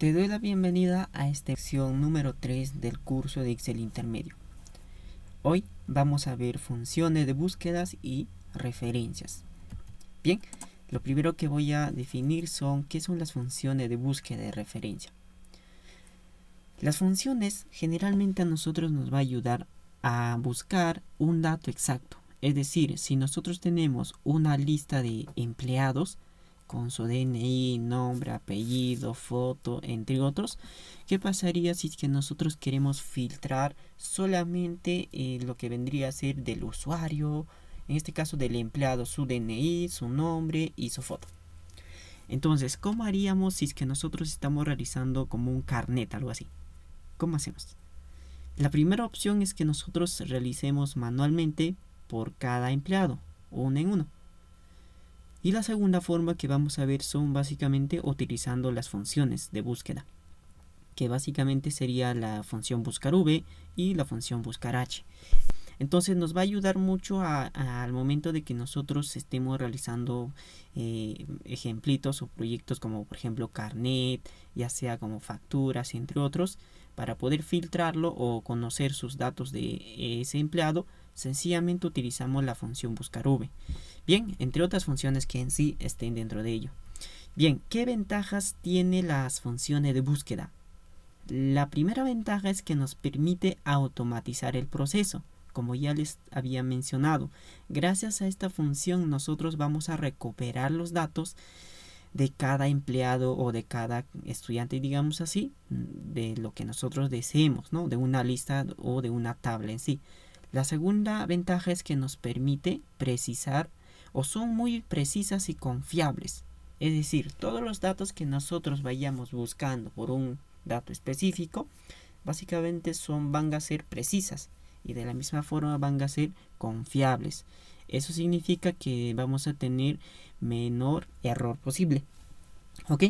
Te doy la bienvenida a esta sección número 3 del curso de Excel Intermedio. Hoy vamos a ver funciones de búsquedas y referencias. Bien, lo primero que voy a definir qué son las funciones de búsqueda y referencia. Las funciones generalmente a nosotros nos va a ayudar a buscar un dato exacto. Es decir, si nosotros tenemos una lista de empleados con su DNI, nombre, apellido, foto, entre otros, ¿qué pasaría si es que nosotros queremos filtrar solamente lo que vendría a ser del usuario, en este caso del empleado, su DNI, su nombre y su foto? Entonces, ¿cómo haríamos si es que nosotros estamos realizando como un carnet, algo así? ¿Cómo hacemos? La primera opción es que nosotros realicemos manualmente por cada empleado, uno en uno. Y la segunda forma que vamos a ver son básicamente utilizando las funciones de búsqueda, que básicamente sería la función buscar v y la función buscar h. Entonces nos va a ayudar mucho al momento de que nosotros estemos realizando ejemplitos o proyectos como por ejemplo carnet, ya sea como facturas, entre otros, para poder filtrarlo o conocer sus datos de ese empleado. Sencillamente utilizamos la función buscar v. Bien, entre otras funciones que en sí estén dentro de ello. Bien, ¿qué ventajas tiene las funciones de búsqueda? La primera ventaja es que nos permite automatizar el proceso. Como ya les había mencionado, gracias a esta función nosotros vamos a recuperar los datos de cada empleado o de cada estudiante, digamos así, de lo que nosotros deseemos, ¿no? De una lista o de una tabla en sí. La segunda ventaja es que nos permite precisar o son muy precisas y confiables. Es decir, todos los datos que nosotros vayamos buscando por un dato específico, básicamente van a ser precisas y de la misma forma van a ser confiables. Eso significa que vamos a tener menor error posible. ¿Ok?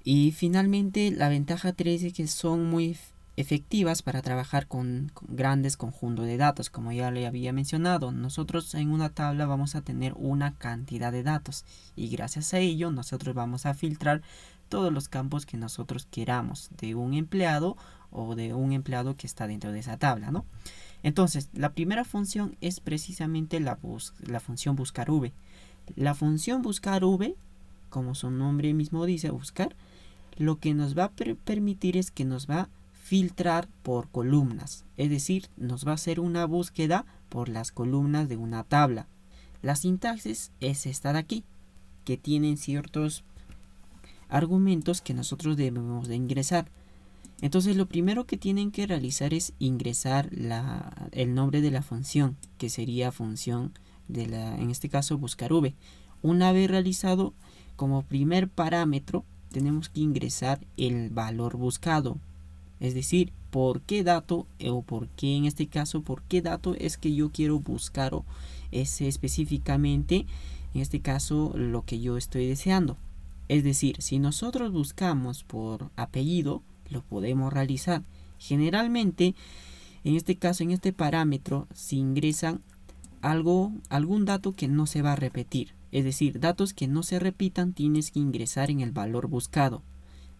Y finalmente la ventaja 3 es que son muy efectivas para trabajar con grandes conjuntos de datos. Como ya le había mencionado, nosotros en una tabla vamos a tener una cantidad de datos y gracias a ello nosotros vamos a filtrar todos los campos que nosotros queramos de un empleado o de un empleado que está dentro de esa tabla, ¿no? Entonces, la primera función es precisamente la función buscar v. La función buscar v, como su nombre mismo dice, buscar, lo que nos va a permitir es que nos va a filtrar por columnas, es decir, nos va a hacer una búsqueda por las columnas de una tabla. La sintaxis es esta de aquí, que tienen ciertos argumentos que nosotros debemos de ingresar. Entonces lo primero que tienen que realizar es ingresar el nombre de la función, que sería función en este caso buscar v. Una vez realizado, como primer parámetro tenemos que ingresar el valor buscado, es decir, por qué dato o por qué en este caso, por qué dato es que yo quiero buscar o es específicamente en este caso lo que yo estoy deseando. Es decir, si nosotros buscamos por apellido, lo podemos realizar. Generalmente, en este caso, en este parámetro, si ingresan algún dato que no se va a repetir. Es decir, datos que no se repitan tienes que ingresar en el valor buscado,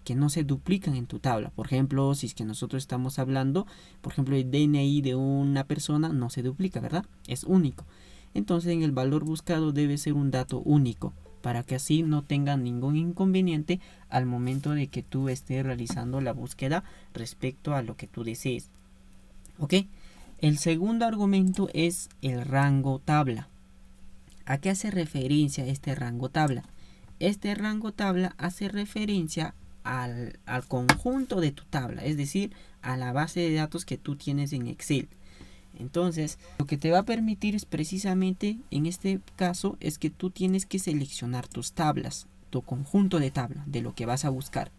que no se duplican en tu tabla. Por ejemplo, si es que nosotros estamos hablando, por ejemplo, el DNI de una persona no se duplica, ¿verdad? Es único. Entonces, en el valor buscado debe ser un dato único, para que así no tengan ningún inconveniente al momento de que tú estés realizando la búsqueda respecto a lo que tú desees. ¿Ok? El segundo argumento es el rango tabla. ¿A qué hace referencia este rango tabla? Este rango tabla hace referencia al conjunto de tu tabla, es decir, a la base de datos que tú tienes en Excel. Entonces, lo que te va a permitir es precisamente, en este caso, es que tú tienes que seleccionar tus tablas, tu conjunto de tabla, de lo que vas a buscar.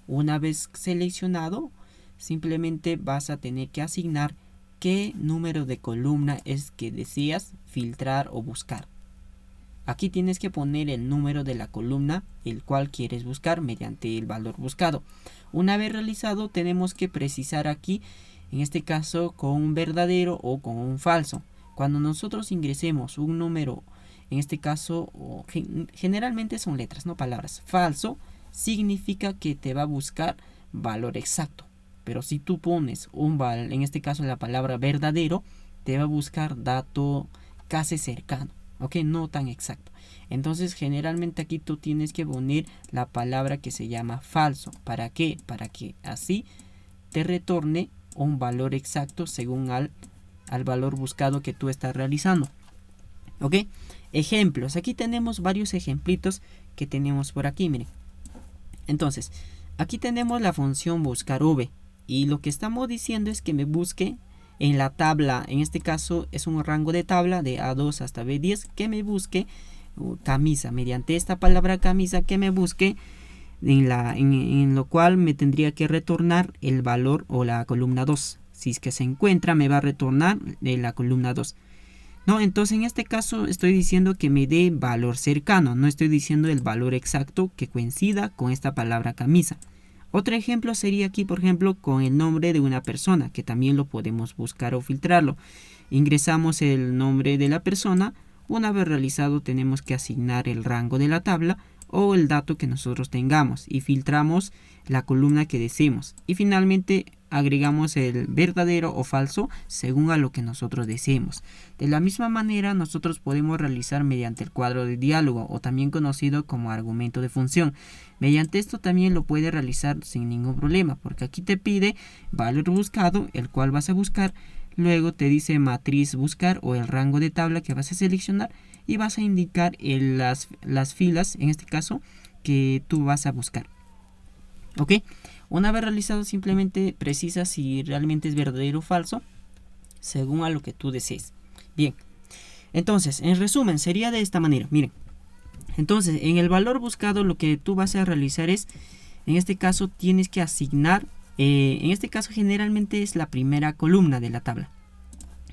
Una vez seleccionado, simplemente vas a tener que asignar qué número de columna es que deseas filtrar o buscar. Aquí tienes que poner el número de la columna el cual quieres buscar mediante el valor buscado. Una vez realizado, tenemos que precisar aquí, en este caso, con un verdadero o con un falso. Cuando nosotros ingresemos un número, en este caso, generalmente son letras, no palabras, falso, significa que te va a buscar valor exacto. Pero si tú pones en este caso la palabra verdadero, te va a buscar dato casi cercano, ¿ok? No tan exacto. Entonces generalmente aquí tú tienes que poner la palabra que se llama falso. ¿Para qué? Para que así te retorne un valor exacto según al valor buscado que tú estás realizando. ¿Ok? Ejemplos. Aquí tenemos varios ejemplitos que tenemos por aquí, miren. Entonces, aquí tenemos la función buscar v. Y lo que estamos diciendo es que me busque en la tabla. En este caso es un rango de tabla de A2 hasta B10. Que me busque camisa. Mediante esta palabra camisa que me busque en lo cual me tendría que retornar el valor o la columna 2. Si es que se encuentra, me va a retornar de la columna 2. No, entonces en este caso estoy diciendo que me dé valor cercano, no estoy diciendo el valor exacto que coincida con esta palabra camisa. Otro ejemplo sería aquí, por ejemplo, con el nombre de una persona, que también lo podemos buscar o filtrarlo. Ingresamos el nombre de la persona. Una vez realizado, tenemos que asignar el rango de la tabla o el dato que nosotros tengamos y filtramos la columna que deseemos. Y finalmente agregamos el verdadero o falso según a lo que nosotros deseemos. De la misma manera, nosotros podemos realizar mediante el cuadro de diálogo o también conocido como argumento de función. Mediante esto también lo puede realizar sin ningún problema, porque aquí te pide valor buscado, el cual vas a buscar. Luego te dice matriz buscar o el rango de tabla que vas a seleccionar y vas a indicar las filas, en este caso, que tú vas a buscar. ¿Ok? Una vez realizado, simplemente precisas si realmente es verdadero o falso según a lo que tú desees. Bien, entonces, en resumen, sería de esta manera. Miren, entonces, en el valor buscado lo que tú vas a realizar es, en este caso, tienes que asignar, en este caso generalmente es la primera columna de la tabla.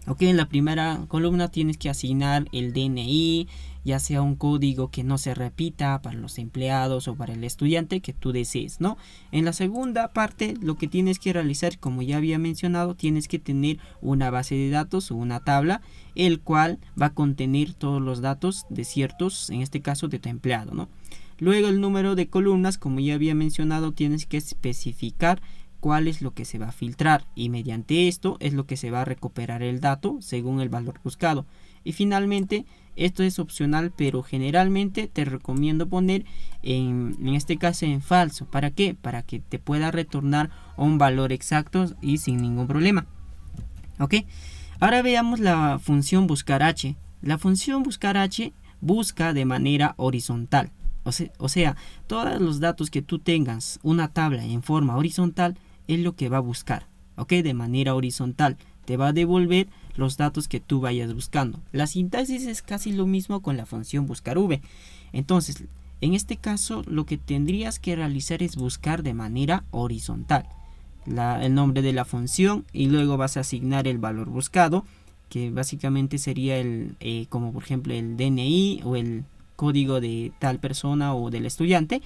Ok, en la primera columna tienes que asignar el DNI, ya sea un código que no se repita para los empleados o para el estudiante que tú desees, ¿no? En la segunda parte lo que tienes que realizar, como ya había mencionado, tienes que tener una base de datos o una tabla, el cual va a contener todos los datos de ciertos, en este caso de tu empleado, ¿no? Luego el número de columnas, como ya había mencionado, tienes que especificar cuál es lo que se va a filtrar y mediante esto es lo que se va a recuperar el dato según el valor buscado. Y finalmente, esto es opcional, pero generalmente te recomiendo poner en este caso en falso. ¿Para qué? Para que te pueda retornar un valor exacto y sin ningún problema. ¿Ok? Ahora veamos la función buscar h. La función buscar h busca de manera horizontal. O sea, todos los datos que tú tengas una tabla en forma horizontal es lo que va a buscar, ¿ok? De manera horizontal. Te va a devolver los datos que tú vayas buscando. La sintaxis es casi lo mismo con la función buscar v. Entonces, en este caso, lo que tendrías que realizar es buscar de manera horizontal el nombre de la función y luego vas a asignar el valor buscado, que básicamente sería como por ejemplo el DNI o el código de tal persona o del estudiante,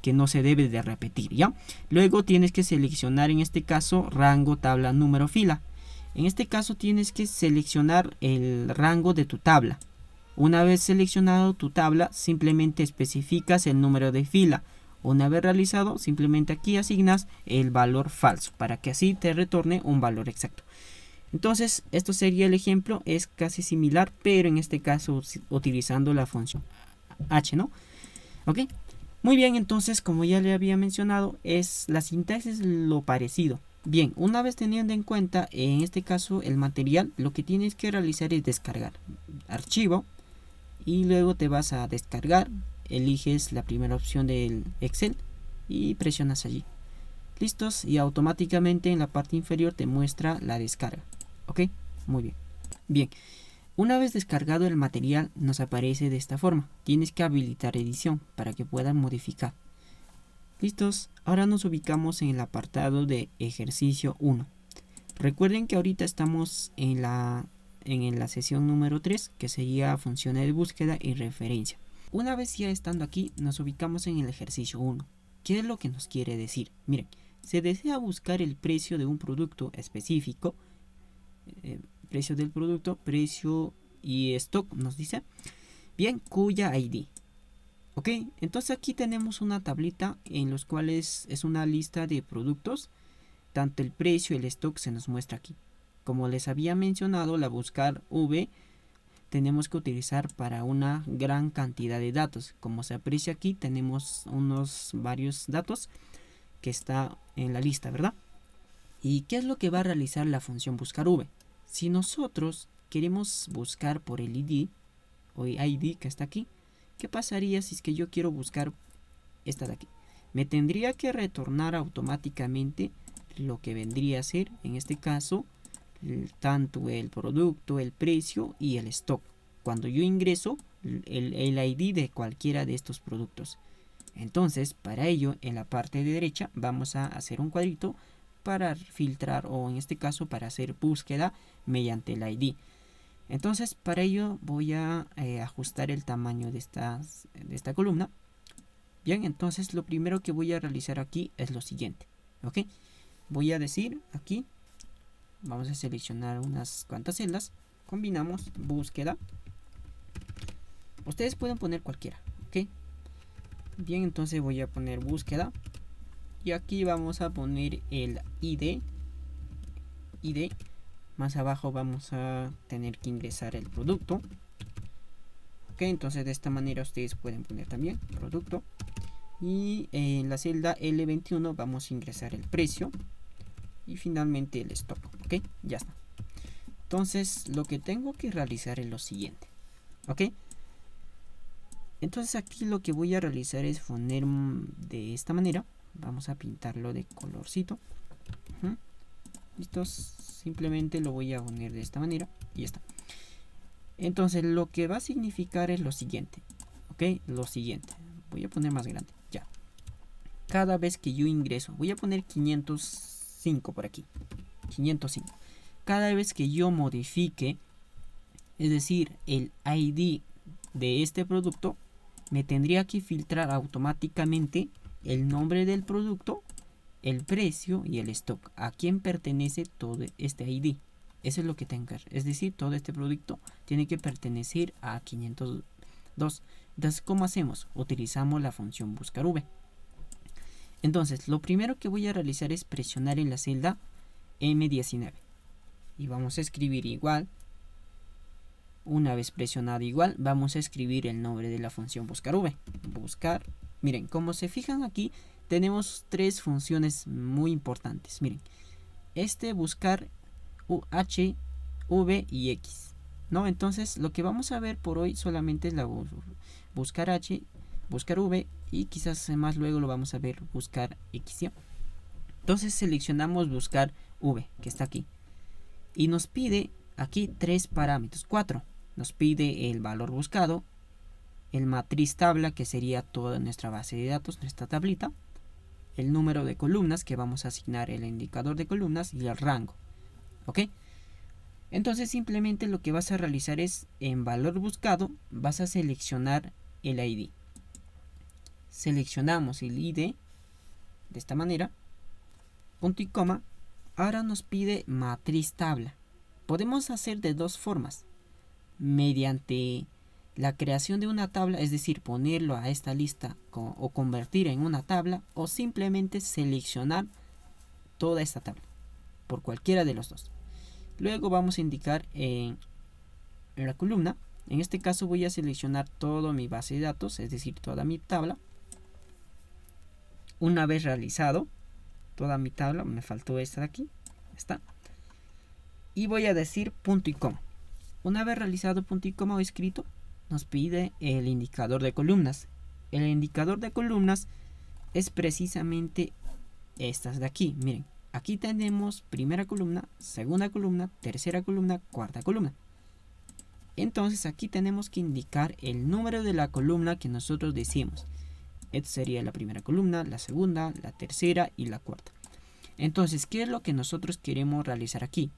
que no se debe de repetir, ¿ya? Luego tienes que seleccionar en este caso rango, tabla, número, fila. En este caso tienes que seleccionar el rango de tu tabla. Una vez seleccionado tu tabla, simplemente especificas el número de fila. Una vez realizado, simplemente aquí asignas el valor falso para que así te retorne un valor exacto. Entonces, esto sería el ejemplo, es casi similar, pero en este caso utilizando la función h, ¿no? ¿Ok? Muy bien, entonces, como ya le había mencionado, es la sintaxis lo parecido. Bien, una vez teniendo en cuenta, en este caso, el material, lo que tienes que realizar es descargar archivo y luego te vas a descargar, eliges la primera opción del Excel y presionas allí. Listos, y automáticamente en la parte inferior te muestra la descarga. ¿Ok? Muy bien. Bien. Una vez descargado el material nos aparece de esta forma. Tienes que habilitar edición para que puedan modificar. ¿Listos? Ahora nos ubicamos en el apartado de ejercicio 1. Recuerden que ahorita estamos en la sesión número 3, que sería funciones de búsqueda y referencia. Una vez ya estando aquí, nos ubicamos en el ejercicio 1. ¿Qué es lo que nos quiere decir? Miren, se desea buscar el precio de un producto específico. Precio del producto, precio y stock nos dice. Bien, cuya ID. Ok, entonces aquí tenemos una tablita en los cuales es una lista de productos. Tanto el precio y el stock se nos muestra aquí. Como les había mencionado, la buscar V tenemos que utilizar para una gran cantidad de datos. Como se aprecia aquí, tenemos varios datos que está en la lista, ¿verdad? ¿Y qué es lo que va a realizar la función buscar V? Si nosotros queremos buscar por el ID o ID que está aquí, ¿qué pasaría si es que yo quiero buscar esta de aquí? Me tendría que retornar automáticamente lo que vendría a ser, en este caso, tanto el producto, el precio y el stock. Cuando yo ingreso el ID de cualquiera de estos productos. Entonces, para ello, en la parte de derecha vamos a hacer un cuadrito para filtrar, o en este caso para hacer búsqueda mediante el ID. Entonces, para ello voy a ajustar el tamaño de esta columna. Bien, entonces lo primero que voy a realizar aquí es lo siguiente. Ok, voy a decir aquí, vamos a seleccionar unas cuantas celdas, combinamos búsqueda. Ustedes pueden poner cualquiera, ok. Bien, entonces voy a poner búsqueda y aquí vamos a poner el ID. Más abajo vamos a tener que ingresar el producto. Ok, entonces de esta manera ustedes pueden poner también producto. Y en la celda L21 vamos a ingresar el precio y finalmente el stock. Ok, ya está. Entonces lo que tengo que realizar es lo siguiente. Ok, entonces aquí lo que voy a realizar es poner de esta manera. Vamos a pintarlo de colorcito. Listo, simplemente lo voy a poner de esta manera y ya está. Entonces lo que va a significar es lo siguiente. Ok, lo siguiente. Voy a poner más grande. Ya. Cada vez que yo ingreso, voy a poner 505 por aquí. 505. Cada vez que yo modifique, es decir, el ID de este producto, me tendría que filtrar automáticamente el nombre del producto, el precio y el stock. ¿A quién pertenece todo este ID? Eso es lo que tengo que hacer. Es decir, todo este producto tiene que pertenecer a 502. Entonces, ¿cómo hacemos? Utilizamos la función buscar V. Entonces, lo primero que voy a realizar es presionar en la celda M19. Y vamos a escribir igual. Una vez presionado igual, vamos a escribir el nombre de la función buscar V. Buscar. Miren, como se fijan aquí, tenemos tres funciones muy importantes. Miren, buscar H, V y X, ¿no? Entonces lo que vamos a ver por hoy solamente es la buscar H, buscar V y quizás más luego lo vamos a ver buscar X, ¿sí? Entonces seleccionamos buscar V, que está aquí, y nos pide aquí tres parámetros, 4. Nos pide el valor buscado, el matriz tabla, que sería toda nuestra base de datos, nuestra tablita, el número de columnas, que vamos a asignar el indicador de columnas, y el rango. ¿Ok? Entonces simplemente lo que vas a realizar es, en valor buscado, vas a seleccionar el ID. Seleccionamos el ID de esta manera, punto y coma. Ahora nos pide matriz tabla. Podemos hacer de dos formas. Mediante la creación de una tabla, es decir, ponerlo a esta lista o convertir en una tabla, o simplemente seleccionar toda esta tabla, por cualquiera de los dos. Luego vamos a indicar en la columna. En este caso voy a seleccionar toda mi base de datos, es decir, toda mi tabla. Una vez realizado toda mi tabla, me faltó esta de aquí, está. Y voy a decir punto y coma. Una vez realizado punto y coma o escrito, nos pide el indicador de columnas. El indicador de columnas es precisamente estas de aquí. Miren, aquí tenemos primera columna, segunda columna, tercera columna, cuarta columna. Entonces aquí tenemos que indicar el número de la columna que nosotros decimos. Esta sería la primera columna, la segunda, la tercera y la cuarta. Entonces, ¿qué es lo que nosotros queremos realizar aquí?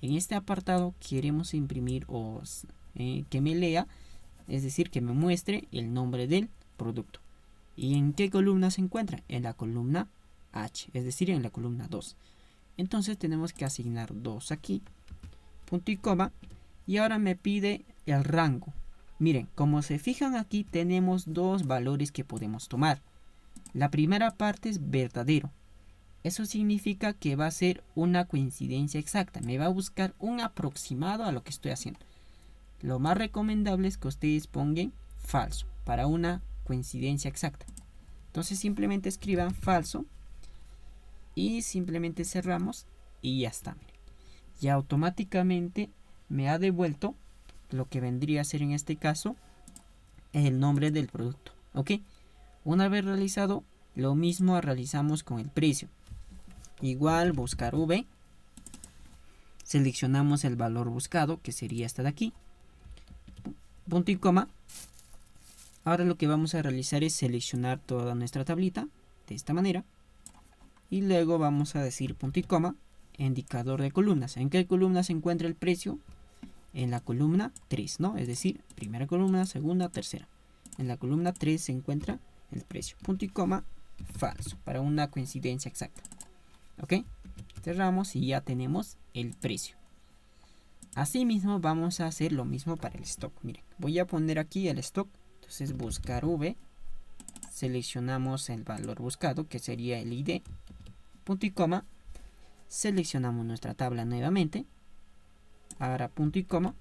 En este apartado queremos imprimir o que me lea, es decir, que me muestre el nombre del producto. ¿Y en qué columna se encuentra? En la columna H, es decir, en la columna 2. Entonces tenemos que asignar 2 aquí, punto y coma, y ahora me pide el rango. Miren, como se fijan aquí tenemos dos valores que podemos tomar. La primera parte es verdadero. Eso significa que va a ser una coincidencia exacta. Me va a buscar un aproximado a lo que estoy haciendo. Lo más recomendable es que ustedes pongan falso para una coincidencia exacta. Entonces simplemente escriban falso y simplemente cerramos y ya está. Miren. Ya automáticamente me ha devuelto lo que vendría a ser en este caso el nombre del producto. ¿Ok? Una vez realizado, lo mismo realizamos con el precio. Igual buscar V, seleccionamos el valor buscado, que sería esta de aquí, punto y coma. Ahora lo que vamos a realizar es seleccionar toda nuestra tablita de esta manera y luego vamos a decir punto y coma, indicador de columnas. ¿En qué columna se encuentra el precio? En la columna 3, ¿no? Es decir, primera columna, segunda, tercera. En la columna 3 se encuentra el precio, punto y coma, falso, para una coincidencia exacta. ¿Ok? Cerramos y ya tenemos el precio. Asimismo vamos a hacer lo mismo para el stock. Miren, voy a poner aquí el stock. Entonces buscar V. Seleccionamos el valor buscado, que sería el ID. Punto y coma. Seleccionamos nuestra tabla nuevamente. Ahora punto y coma.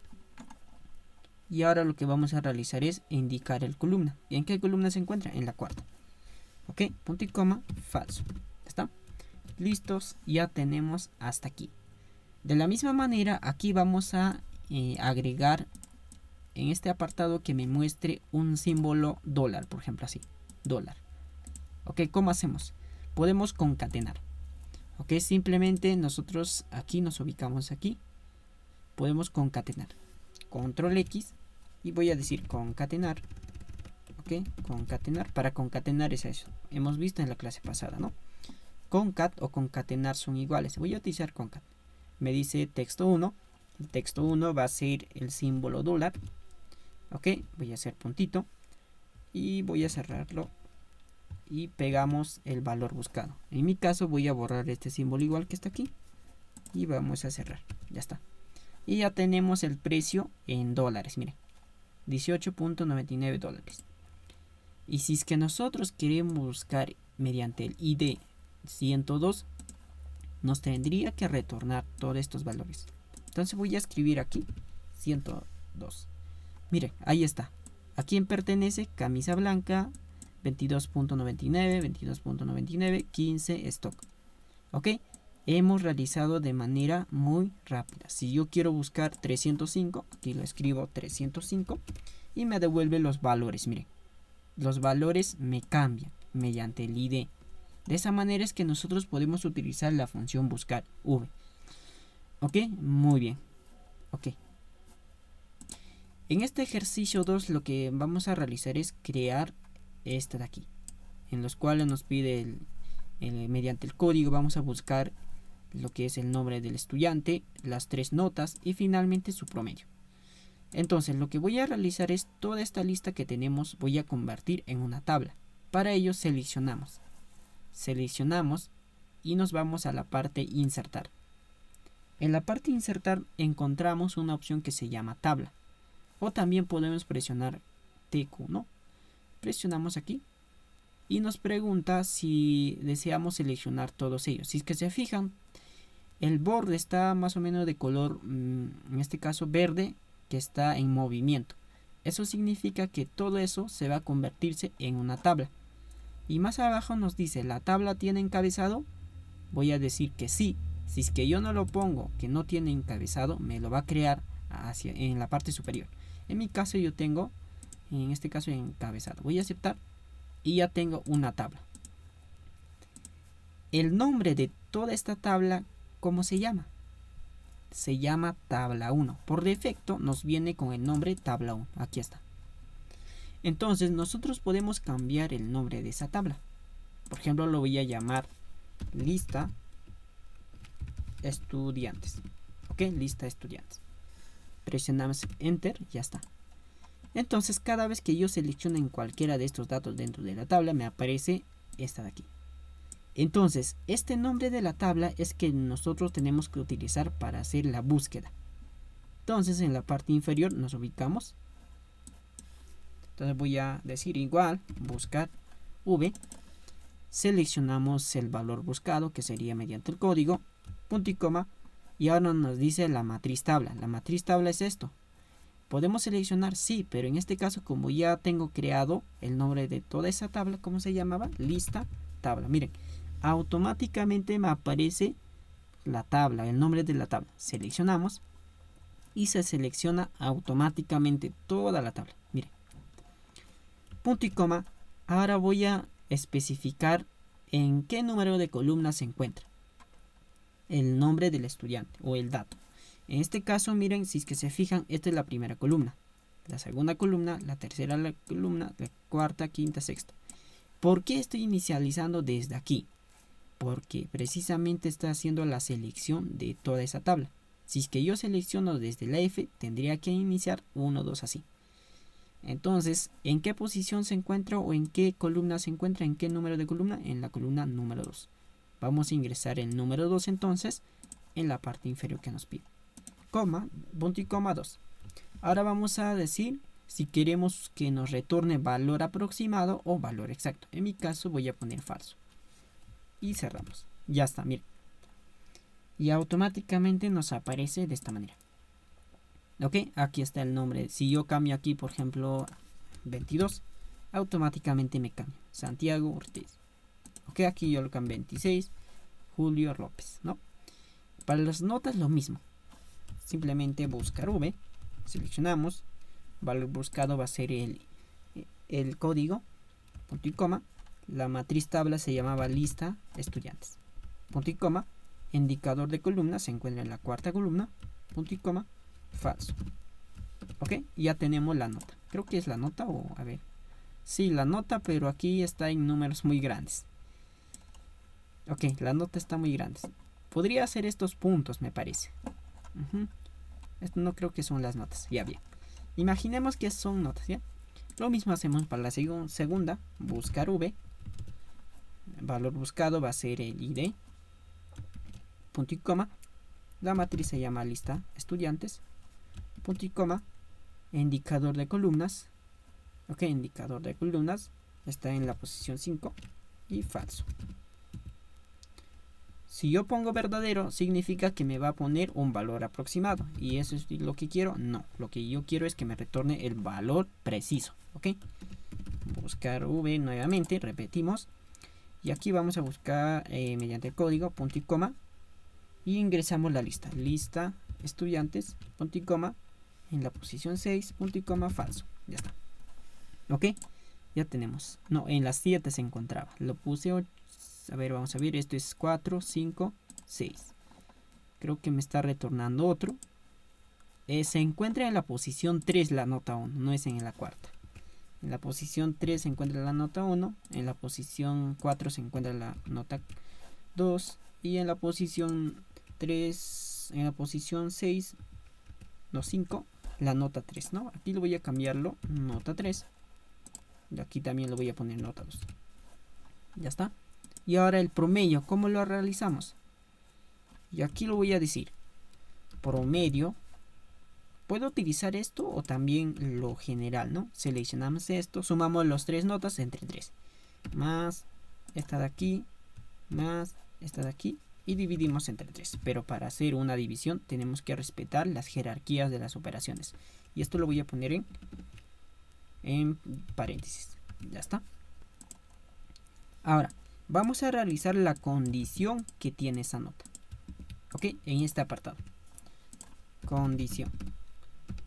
Y ahora lo que vamos a realizar es indicar el columna. ¿Y en qué columna se encuentra? En la cuarta. ¿Ok? Punto y coma, falso. ¿Está? Listos, ya tenemos hasta aquí. De la misma manera, aquí vamos a agregar en este apartado que me muestre un símbolo dólar, por ejemplo así, dólar. Ok, ¿cómo hacemos? Podemos concatenar. Ok, simplemente nosotros aquí nos ubicamos aquí. Podemos concatenar. Control X y voy a decir concatenar. Ok, concatenar. Para concatenar es eso. Hemos visto en la clase pasada, ¿no? Concat o concatenar son iguales. Voy a utilizar concat. Me dice texto 1. El texto 1 va a ser el símbolo dólar. Ok, voy a hacer puntito. Y voy a cerrarlo. Y pegamos el valor buscado. En mi caso voy a borrar este símbolo igual que está aquí. Y vamos a cerrar. Ya está. Y ya tenemos el precio en dólares. Miren. 18.99 dólares. Y si es que nosotros queremos buscar mediante el ID 102, nos tendría que retornar todos estos valores. Entonces voy a escribir aquí 102. Miren, ahí está. ¿A quién pertenece? Camisa blanca, 22.99, 22.99, 15 stock. Ok, hemos realizado de manera muy rápida. Si yo quiero buscar 305, aquí lo escribo 305 y me devuelve los valores. Miren, los valores me cambian mediante el ID. De esa manera es que nosotros podemos utilizar la función buscar V. Ok, muy bien. Ok. En este ejercicio 2 lo que vamos a realizar es crear esta de aquí. En los cuales nos pide mediante el código vamos a buscar lo que es el nombre del estudiante, las 3 notas y finalmente su promedio. Entonces lo que voy a realizar es toda esta lista que tenemos voy a convertir en una tabla. Para ello seleccionamos y nos vamos a la parte insertar. En la parte insertar encontramos una opción que se llama tabla o también podemos presionar TQ, ¿no? Presionamos aquí y nos pregunta si deseamos seleccionar todos ellos. Si es que se fijan, el borde está más o menos de color en este caso verde, que está en movimiento. Eso significa que todo eso se va a convertirse en una tabla. Y más abajo nos dice, ¿la tabla tiene encabezado? Voy a decir que sí. Si es que yo no lo pongo, que no tiene encabezado, me lo va a crear en la parte superior. En mi caso yo tengo, en este caso encabezado. Voy a aceptar y ya tengo una tabla. El nombre de toda esta tabla, ¿cómo se llama? Se llama tabla 1. Por defecto nos viene con el nombre tabla 1. Aquí está. Entonces nosotros podemos cambiar el nombre de esa tabla. Por ejemplo, lo voy a llamar lista estudiantes. Ok, lista estudiantes. Presionamos enter, ya está. Entonces cada vez que yo seleccione en cualquiera de estos datos dentro de la tabla me aparece esta de aquí. Entonces este nombre de la tabla es que nosotros tenemos que utilizar para hacer la búsqueda. Entonces en la parte inferior nos ubicamos Entonces voy a decir igual, buscar v, seleccionamos el valor buscado, que sería mediante el código, punto y coma, y ahora nos dice la matriz tabla. La matriz tabla es esto. ¿Podemos seleccionar? Sí, pero en este caso, como ya tengo creado el nombre de toda esa tabla, ¿cómo se llamaba? Lista tabla. Miren, automáticamente me aparece la tabla, el nombre de la tabla. Seleccionamos y se selecciona automáticamente toda la tabla. Miren, punto y coma. Ahora voy a especificar en qué número de columna se encuentra el nombre del estudiante o el dato. En este caso, miren, si es que se fijan, esta es la primera columna, la segunda columna, la tercera columna, la cuarta, quinta, sexta. ¿Por qué estoy inicializando desde aquí? Porque precisamente está haciendo la selección de toda esa tabla. Si es que yo selecciono desde la F, tendría que iniciar 1, 2 así. Entonces, ¿en qué posición se encuentra o en qué columna se encuentra? ¿En qué número de columna? En la columna número 2. Vamos a ingresar el número 2 entonces en la parte inferior que nos pide. Coma, punto y coma 2. Ahora vamos a decir si queremos que nos retorne valor aproximado o valor exacto. En mi caso voy a poner falso. Y cerramos. Ya está, miren. Y automáticamente nos aparece de esta manera. Ok, aquí está el nombre. Si yo cambio aquí, por ejemplo, 22, automáticamente me cambia. Santiago Ortiz. Ok, aquí yo lo cambio 26, Julio López, ¿no? Para las notas lo mismo. Simplemente buscar V, seleccionamos, valor buscado va a ser el código, punto y coma, la matriz tabla se llamaba lista estudiantes, punto y coma, indicador de columna se encuentra en la cuarta columna, punto y coma, falso. Ok, ya tenemos la nota. Creo que es la nota o a ver. Sí, la nota, pero aquí está en números muy grandes. Ok, la nota está muy grande. Podría hacer estos puntos, me parece. Esto no creo que son las notas. Ya bien. Imaginemos que son notas, ¿ya? Lo mismo hacemos para la segunda. Buscar V. Valor buscado va a ser el ID. Punto y coma. La matriz se llama lista estudiantes. Punto y coma. Indicador de columnas. Ok, indicador de columnas. Está en la posición 5. Y falso. Si yo pongo verdadero, significa que me va a poner un valor aproximado. ¿Y eso es lo que quiero? No. Lo que yo quiero es que me retorne el valor preciso. ¿Ok? Buscar V nuevamente. Repetimos. Y aquí vamos a buscar mediante el código, punto y coma. Y ingresamos la lista. Lista estudiantes, punto y coma. En la posición 6, punto y coma, falso. Ya está. ¿Ok? Ya tenemos. No, en las 7 se encontraba. Lo puse 8. A ver, vamos a ver, esto es 4, 5, 6. Creo que me está retornando otro. Se encuentra en la posición 3 la nota 1, no es en la cuarta. En la posición 3 se encuentra la nota 1, en la posición 4 se encuentra la nota 2 y en la posición 3, en la posición 6, no 5, la nota 3, ¿no? Aquí lo voy a cambiarlo, nota 3. Y aquí también lo voy a poner nota 2. Ya está. Y ahora el promedio, ¿cómo lo realizamos? Y aquí lo voy a decir. Promedio. Puedo utilizar esto o también lo general, ¿no? Seleccionamos esto, sumamos las 3 notas entre 3. Más esta de aquí, más esta de aquí. Y dividimos entre 3. Pero para hacer una división tenemos que respetar las jerarquías de las operaciones. Y esto lo voy a poner en paréntesis. Ya está. Ahora. Vamos a realizar la condición que tiene esa nota. Ok, en este apartado. Condición.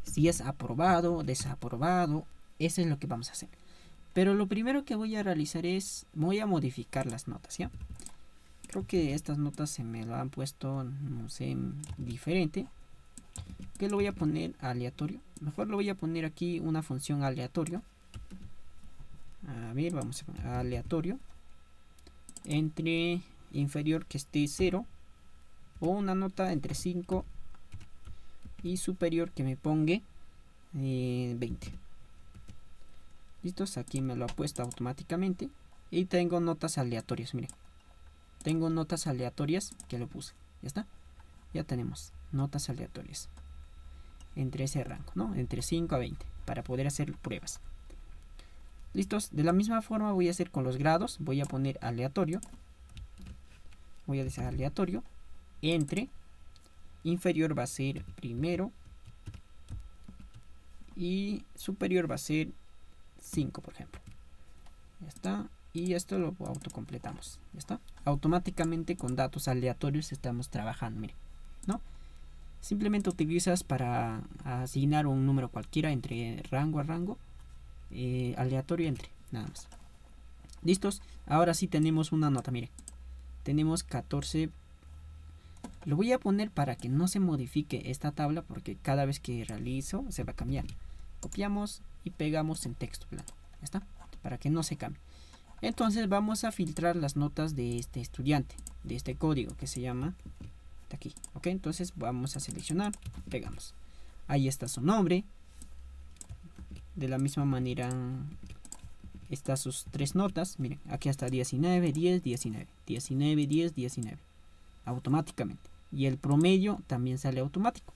Si es aprobado, desaprobado, eso es lo que vamos a hacer. Pero lo primero que voy a realizar es, voy a modificar las notas, ¿ya? Creo que estas notas se me lo han puesto, no sé, diferente. Que lo voy a poner aleatorio. Mejor lo voy a poner aquí una función aleatorio. A ver, vamos a poner aleatorio. Entre inferior que esté 0 o una nota entre 5 y superior que me ponga 20. Listos, aquí me lo ha puesto automáticamente y tengo notas aleatorias. Miren, tengo notas aleatorias que lo puse. Ya está, ya tenemos notas aleatorias entre ese rango, ¿no? Entre 5 a 20 para poder hacer pruebas. ¿Listos? De la misma forma voy a hacer con los grados. Voy a poner aleatorio. Voy a decir aleatorio. Entre. Inferior va a ser primero. Y superior va a ser 5, por ejemplo. Ya está. Y esto lo autocompletamos. Ya está. Automáticamente con datos aleatorios estamos trabajando. Miren, ¿no? Simplemente utilizas para asignar un número cualquiera entre rango a rango. Aleatorio entre. Nada más. ¿Listos? Ahora sí tenemos una nota. Miren. Tenemos 14. Lo voy a poner para que no se modifique esta tabla, porque cada vez que realizo se va a cambiar. Copiamos y pegamos en texto plano. Ya está. Para que no se cambie. Entonces vamos a filtrar las notas de este estudiante, de este código que se llama de aquí. Ok, entonces vamos a seleccionar, pegamos. Ahí está su nombre. De la misma manera están sus 3 notas. Miren, aquí está 19, 10, 19, 19, 10, 19. Automáticamente. Y el promedio también sale automático.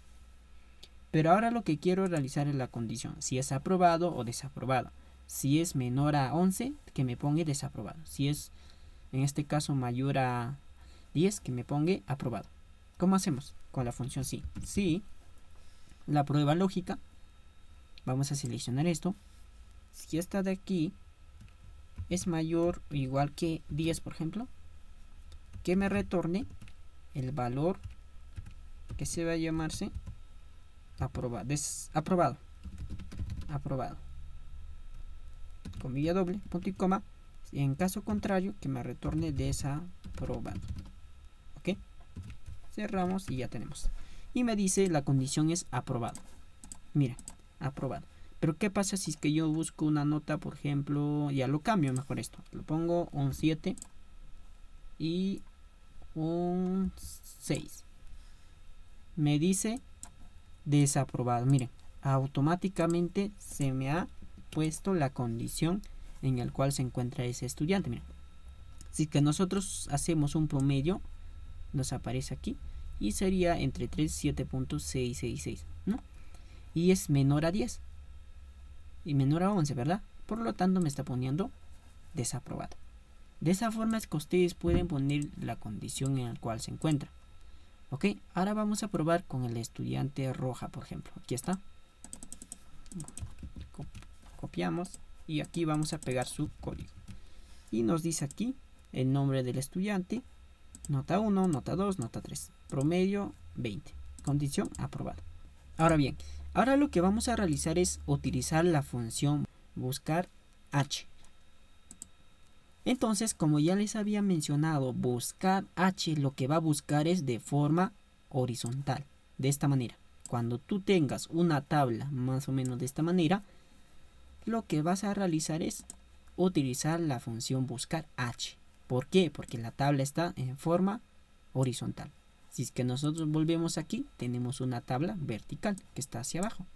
Pero ahora lo que quiero realizar es la condición, si es aprobado o desaprobado. Si es menor a 11, que me ponga desaprobado. Si es, en este caso, mayor a 10, que me ponga aprobado. ¿Cómo hacemos? Con la función si. Si la prueba lógica, vamos a seleccionar esto. Si esta de aquí es mayor o igual que 10, por ejemplo, que me retorne el valor que se va a llamarse aprobado. Aprobado. Comilla doble, punto y coma. En caso contrario, que me retorne desaprobado. Ok. Cerramos y ya tenemos. Y me dice la condición es aprobado. Mira, aprobado. Pero ¿qué pasa si es que yo busco una nota, por ejemplo, ya lo cambio mejor esto? Lo pongo un 7 y un 6. Me dice desaprobado. Miren, automáticamente se me ha puesto la condición en la cual se encuentra ese estudiante. Miren, si que nosotros hacemos un promedio, nos aparece aquí y sería entre 3 y 7.666, ¿no? Y es menor a 10 y menor a 11, ¿verdad? Por lo tanto me está poniendo desaprobado. De esa forma es que ustedes pueden poner la condición en la cual se encuentra. Ok, ahora vamos a probar con el estudiante roja, por ejemplo. Aquí está. Copiamos y aquí vamos a pegar su código. Y nos dice aquí el nombre del estudiante, nota 1, nota 2, nota 3, promedio 20, condición aprobada. Ahora bien, ahora lo que vamos a realizar es utilizar la función buscar h. Entonces, como ya les había mencionado, buscar h lo que va a buscar es de forma horizontal, de esta manera. Cuando tú tengas una tabla más o menos de esta manera, lo que vas a realizar es utilizar la función buscar h. ¿Por qué? Porque la tabla está en forma horizontal. Si es que nosotros volvemos aquí, tenemos una tabla vertical que está hacia abajo.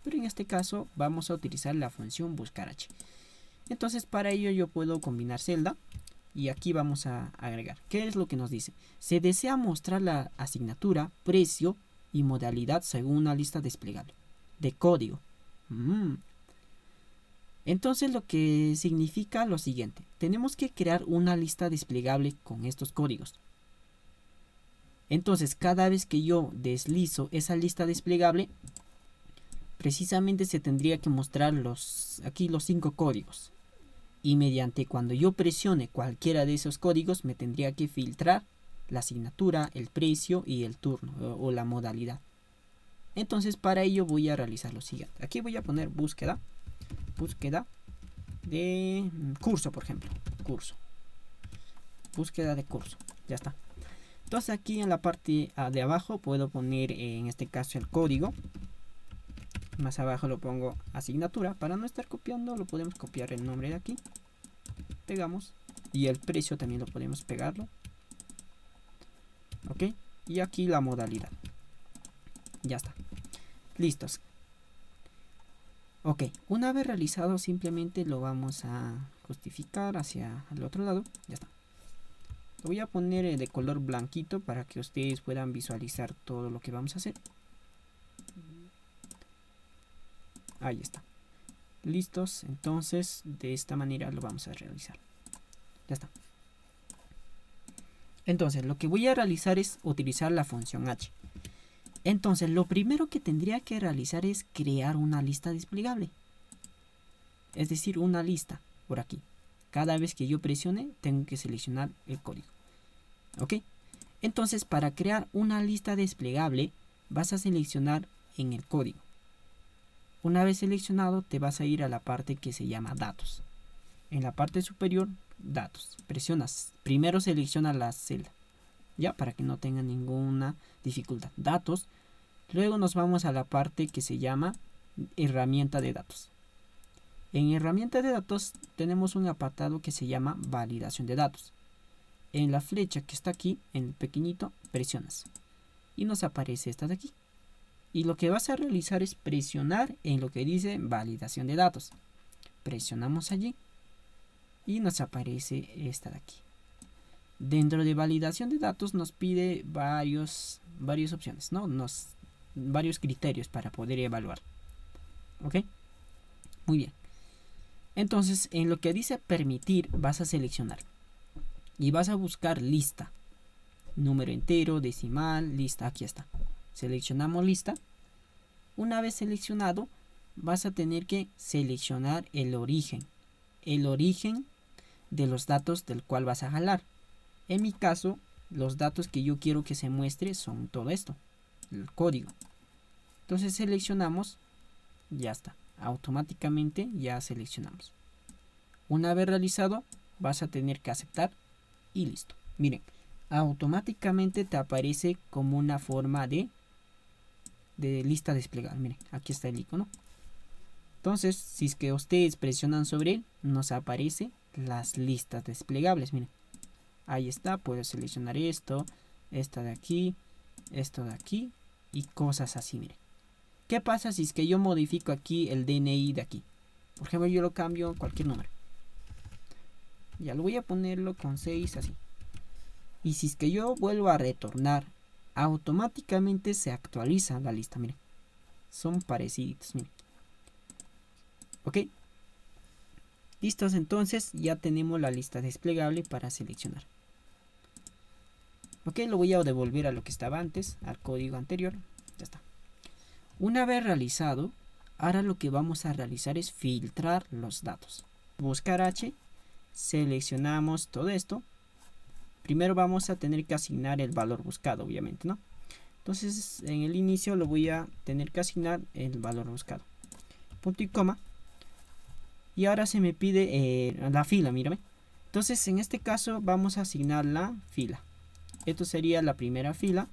Pero en este caso vamos a utilizar la función buscar h. Entonces para ello yo puedo combinar celda y aquí vamos a agregar. ¿Qué es lo que nos dice? Se desea mostrar la asignatura, precio y modalidad según una lista desplegable de código. Entonces lo que significa lo siguiente. Tenemos que crear una lista desplegable con estos códigos. Entonces cada vez que yo deslizo esa lista desplegable, precisamente se tendría que mostrar aquí los 5 códigos. Y mediante cuando yo presione cualquiera de esos códigos me tendría que filtrar la asignatura, el precio y el turno o la modalidad. Entonces para ello voy a realizar lo siguiente. Aquí voy a poner búsqueda de curso, por ejemplo. Búsqueda de curso. Ya está. Entonces aquí en la parte de abajo puedo poner en este caso el código. Más abajo lo pongo asignatura. Para no estar copiando, lo podemos copiar el nombre de aquí. Pegamos. Y el precio también lo podemos pegarlo. Ok. Y aquí la modalidad. Ya está. Listos. Ok. Una vez realizado, simplemente lo vamos a justificar hacia el otro lado. Ya está. Lo voy a poner de color blanquito para que ustedes puedan visualizar todo lo que vamos a hacer. Ahí está. Listos, entonces de esta manera lo vamos a realizar. Ya está. Entonces lo que voy a realizar es utilizar la función h. Entonces lo primero que tendría que realizar es crear una lista desplegable. Es decir, una lista por aquí. Cada vez que yo presione tengo que seleccionar el código. ¿Ok? Entonces para crear una lista desplegable vas a seleccionar en el código. Una vez seleccionado te vas a ir a la parte que se llama datos. En la parte superior, datos. Presionas. Primero selecciona la celda. Ya, para que no tenga ninguna dificultad. Datos. Luego nos vamos a la parte que se llama herramienta de datos. En herramienta de datos tenemos un apartado que se llama validación de datos. En la flecha que está aquí, en el pequeñito, presionas. Y nos aparece esta de aquí. Y lo que vas a realizar es presionar en lo que dice validación de datos. Presionamos allí. Y nos aparece esta de aquí. Dentro de validación de datos nos pide varias opciones, ¿no? Varios criterios para poder evaluar. ¿Ok? Muy bien. Entonces, en lo que dice permitir, vas a seleccionar. Y vas a buscar lista. Número entero, decimal, lista. Aquí está. Seleccionamos lista. Una vez seleccionado, vas a tener que seleccionar el origen. El origen de los datos del cual vas a jalar. En mi caso, los datos que yo quiero que se muestre son todo esto. El código. Entonces seleccionamos. Ya está. Automáticamente ya seleccionamos. Una vez realizado, vas a tener que aceptar. Y listo. Miren. Automáticamente te aparece como una forma de lista desplegable. Miren, aquí está el icono. Entonces, si es que ustedes presionan sobre él, nos aparece las listas desplegables. Miren, ahí está. Puedo seleccionar esto, esta de aquí, esto de aquí y cosas así. Miren, ¿qué pasa si es que yo modifico aquí el DNI de aquí? Por ejemplo, yo lo cambio cualquier número. Ya lo voy a ponerlo con 6 así. Y si es que yo vuelvo a retornar, automáticamente se actualiza la lista. Miren, son parecidos. Miren. Ok. Listos, entonces ya tenemos la lista desplegable para seleccionar. Ok, lo voy a devolver a lo que estaba antes, al código anterior. Ya está. Una vez realizado, ahora lo que vamos a realizar es filtrar los datos. Buscar H, seleccionamos todo esto. Primero vamos a tener que asignar el valor buscado, obviamente, ¿no? Entonces, en el inicio lo voy a tener que asignar el valor buscado. Punto y coma. Y ahora se me pide la fila, mírame. Entonces, en este caso vamos a asignar la fila. Esto sería la primera fila,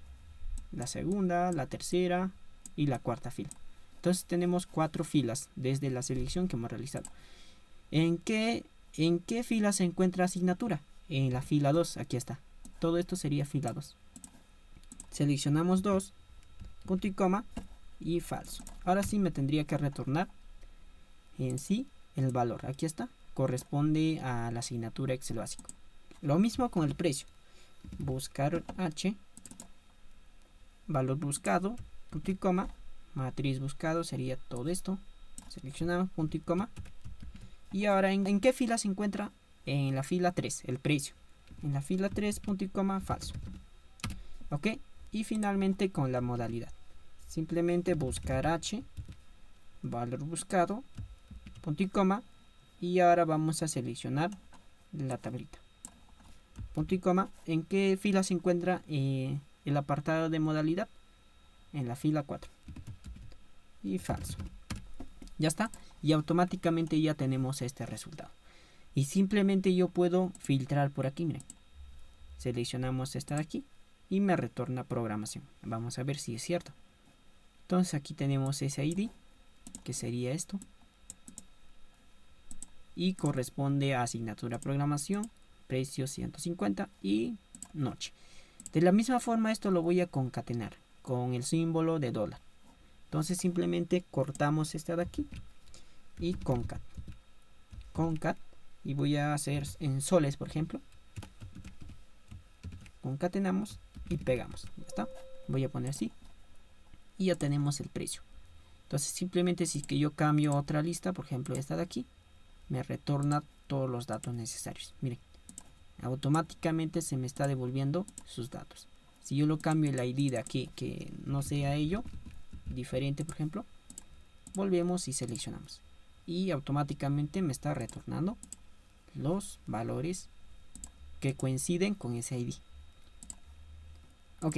la segunda, la tercera y la cuarta fila. Entonces tenemos 4 filas desde la selección que hemos realizado. ¿En qué fila se encuentra asignatura? En la fila 2, aquí está. Todo esto sería fila 2. Seleccionamos 2, punto y coma y falso. Ahora sí me tendría que retornar en sí el valor. Aquí está. Corresponde a la asignatura Excel básico. Lo mismo con el precio. Buscar H, valor buscado, punto y coma, matriz buscado sería todo esto. Seleccionamos punto y coma. Y ahora, ¿en qué fila se encuentra? En la fila 3, el precio. En la fila 3, punto y coma, falso. Ok. Y finalmente con la modalidad. Simplemente buscar H, valor buscado, punto y coma. Y ahora vamos a seleccionar la tablita. Punto y coma. ¿En qué fila se encuentra el apartado de modalidad? En la fila 4. Y falso. Ya está. Y automáticamente ya tenemos este resultado. Y simplemente yo puedo filtrar por aquí. Miren. Seleccionamos esta de aquí. Y me retorna programación. Vamos a ver si es cierto. Entonces aquí tenemos ese ID. Que sería esto. Y corresponde a asignatura programación. Precio 150 y noche. De la misma forma esto lo voy a concatenar con el símbolo de dólar. Entonces simplemente cortamos esta de aquí y concat. Concat y voy a hacer en soles, por ejemplo. Concatenamos y pegamos. Ya está. Voy a poner así y ya tenemos el precio. Entonces simplemente si es que yo cambio otra lista, por ejemplo esta de aquí, me retorna todos los datos necesarios. Miren, automáticamente se me está devolviendo sus datos. Si yo lo cambio el ID de aquí, que no sea ello, diferente por ejemplo, volvemos y seleccionamos. Y automáticamente me está retornando los valores que coinciden con ese ID. Ok.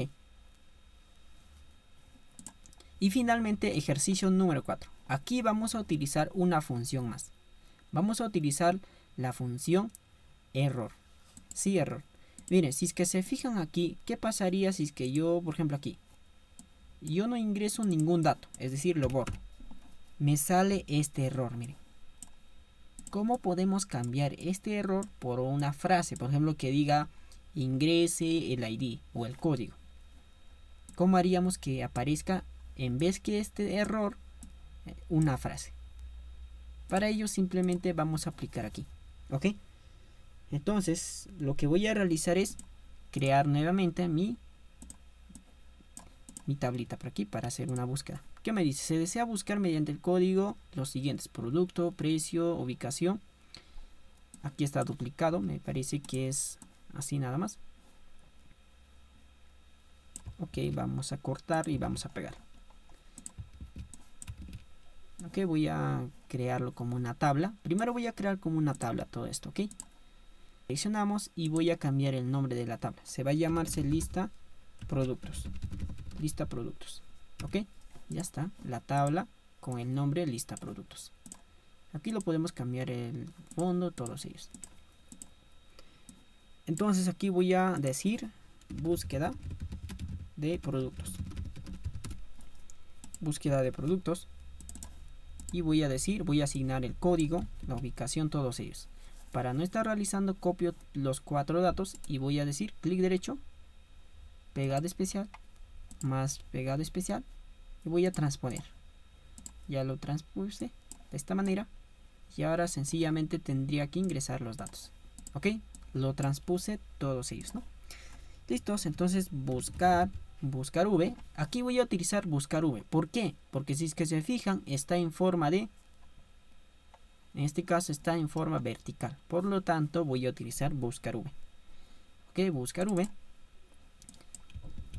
Y finalmente ejercicio número 4. Aquí vamos a utilizar una función más. Vamos a utilizar la función error. Sí, error. Miren, si es que se fijan aquí, ¿qué pasaría si es que yo, por ejemplo aquí, yo no ingreso ningún dato, es decir, lo borro? Me sale este error, miren. ¿Cómo podemos cambiar este error por una frase, por ejemplo, que diga ingrese el ID o el código? ¿Cómo haríamos que aparezca en vez que este error una frase? Para ello simplemente vamos a aplicar aquí, ¿ok? Entonces lo que voy a realizar es crear nuevamente mi tablita por aquí para hacer una búsqueda. ¿Qué me dice? Se desea buscar mediante el código los siguientes: producto, precio, ubicación. Aquí está duplicado, me parece que es así nada más. Ok, vamos a cortar y vamos a pegar. Ok, voy a crearlo como una tabla. Primero voy a crear como una tabla todo esto, ok. Seleccionamos y voy a cambiar el nombre de la tabla. Se va a llamarse lista productos. Lista productos. Ok, ya está. La tabla con el nombre lista productos. Aquí lo podemos cambiar el fondo, todos ellos. Entonces aquí voy a decir búsqueda de productos. Búsqueda de productos. Y voy a decir, voy a asignar el código, la ubicación, todos ellos. Para no estar realizando, copio los 4 datos y voy a decir clic derecho, pegada especial, más pegada especial, y voy a transponer. Ya lo transpuse de esta manera y ahora sencillamente tendría que ingresar los datos. Ok, lo transpuse todos ellos, ¿no? Listos, entonces buscar v. Aquí voy a utilizar buscar v. ¿Por qué? Porque si es que se fijan, está en forma de, en este caso está en forma vertical, por lo tanto voy a utilizar buscar v. Ok, buscar v.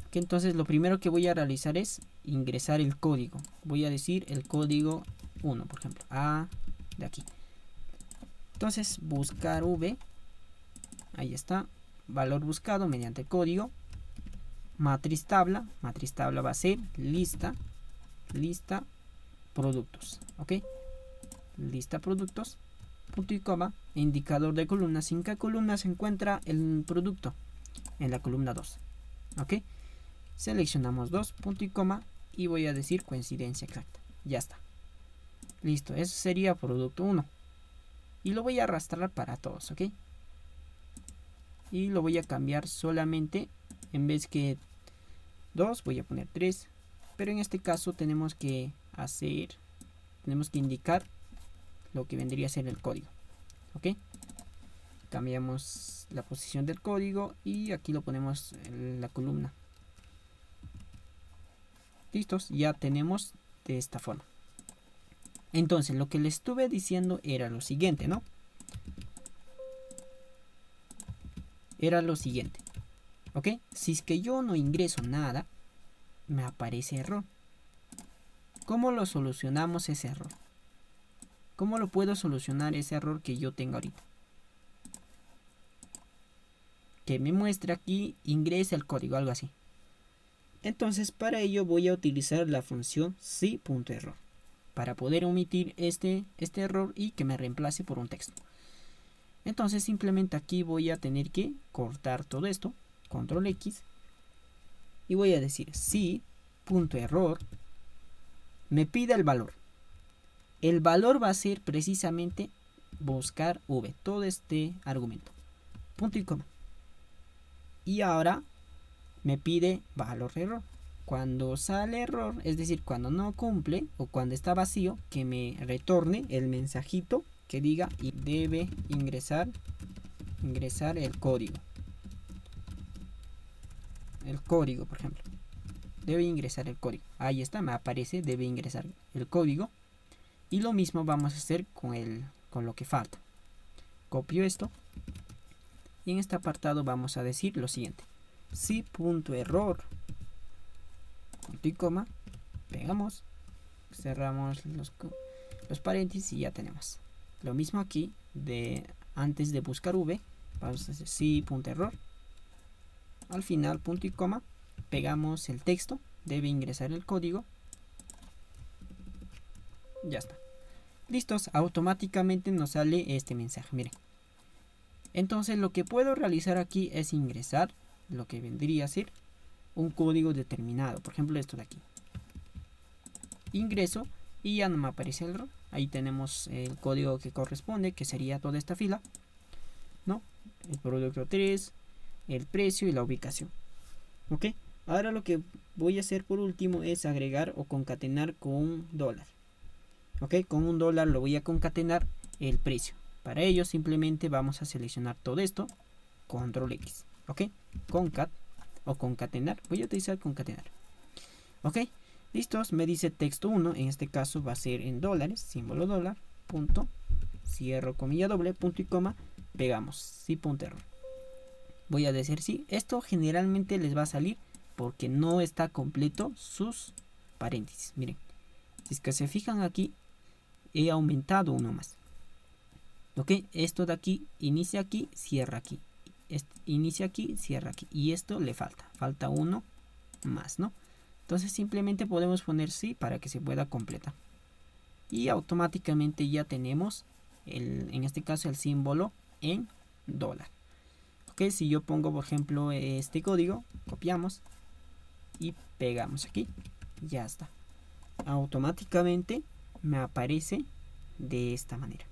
Ok, entonces lo primero que voy a realizar es ingresar el código. Voy a decir el código 1, por ejemplo, A de aquí. Entonces buscar v, ahí está, valor buscado mediante código, matriz tabla va a ser lista productos, ok, lista productos, punto y coma, indicador de columnas. ¿En qué columna se encuentra el producto? En la columna 2, ok, seleccionamos 2, punto y coma, y voy a decir coincidencia exacta. Ya está, listo, eso sería producto 1 y lo voy a arrastrar para todos, ok, y lo voy a cambiar solamente, en vez que 2 voy a poner 3, pero en este caso tenemos que indicar lo que vendría a ser el código, ok. Cambiamos la posición del código y aquí lo ponemos en la columna. Listos, ya tenemos de esta forma. Entonces lo que les estuve diciendo era lo siguiente, ¿no? Era lo siguiente, ok, si es que yo no ingreso nada, me aparece error. ¿Cómo lo solucionamos ese error? ¿Cómo lo puedo solucionar ese error que yo tengo ahorita? Que me muestra aquí ingresa el código, algo así. Entonces para ello voy a utilizar la función si.error para poder omitir este error y que me reemplace por un texto. Entonces simplemente aquí voy a tener que cortar todo esto, control X, y voy a decir si.error me pide el valor. El valor va a ser precisamente buscar v, todo este argumento, punto y coma. Y ahora me pide valor error. Cuando sale error, es decir, cuando no cumple o cuando está vacío, que me retorne el mensajito que diga y debe ingresar el código. El código, por ejemplo. debe ingresar el código. Ahí está, me aparece, debe ingresar el código. Y lo mismo vamos a hacer con lo que falta. Copio esto. Y en este apartado vamos a decir lo siguiente. si.error, punto y coma, pegamos, cerramos los paréntesis y ya tenemos. Lo mismo aquí, antes de buscar v, vamos a hacer si.error. Al final, punto y coma, pegamos el texto, debe ingresar el código. Ya está. Listos, automáticamente nos sale este mensaje, miren. Entonces lo que puedo realizar aquí es ingresar lo que vendría a ser un código determinado. Por ejemplo, esto de aquí. Ingreso y ya no me aparece el error. Ahí tenemos el código que corresponde, que sería toda esta fila, ¿no? El producto 3, el precio y la ubicación. ¿Ok? Ahora lo que voy a hacer por último es agregar o concatenar con un dólar. ¿Ok? Con un dólar lo voy a concatenar el precio. Para ello simplemente vamos a seleccionar todo esto, control X, ¿ok? Concat o concatenar, voy a utilizar concatenar, ¿ok? Listos, me dice texto 1, en este caso va a ser en dólares, símbolo dólar, punto, cierro comilla doble, punto y coma, pegamos, sí, punto error. Voy a decir sí, esto generalmente les va a salir porque no está completo sus paréntesis, miren, si es que se fijan aquí, he aumentado uno más. Ok, esto de aquí, inicia aquí, cierra aquí. Inicia aquí, cierra aquí. Y esto le falta uno más, ¿no? Entonces simplemente podemos poner sí para que se pueda completar. Y automáticamente ya tenemos, en este caso, el símbolo en dólar. Ok, si yo pongo, por ejemplo, este código, copiamos y pegamos aquí. Ya está. Automáticamente me aparece de esta manera.